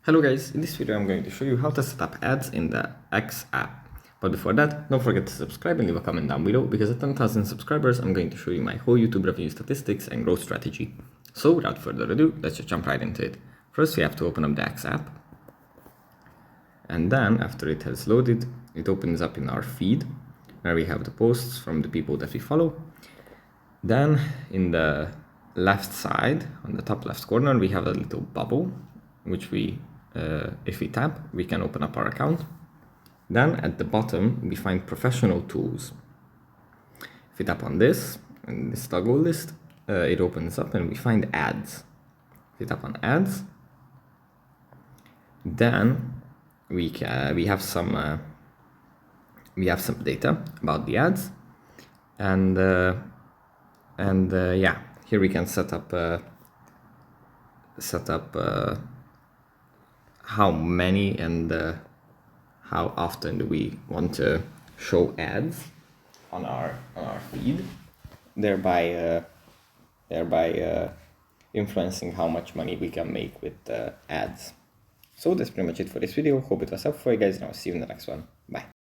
Hello guys, in this video I'm going to show you how to set up ads in the X app. But before that, don't forget to subscribe and leave a comment down below, because at 10,000 subscribers I'm going to show you my whole YouTube revenue statistics and growth strategy. So without further ado, let's just jump right into it. First we have to open up the X app. And then after it has loaded, it opens up in our feed, where we have the posts from the people that we follow. Then in the left side, on the top left corner, we have a little bubble, which if we tap, we can open up our account. Then at the bottom, we find professional tools. If we tap on this, and this toggle list, it opens up and we find ads. If we tap on ads, then we have some data about the ads, and yeah, here we can set up how many and how often do we want to show ads on our feed, thereby influencing how much money we can make with ads. So that's pretty much it for this video. Hope it was helpful for you guys, and I'll see you in the next one. Bye.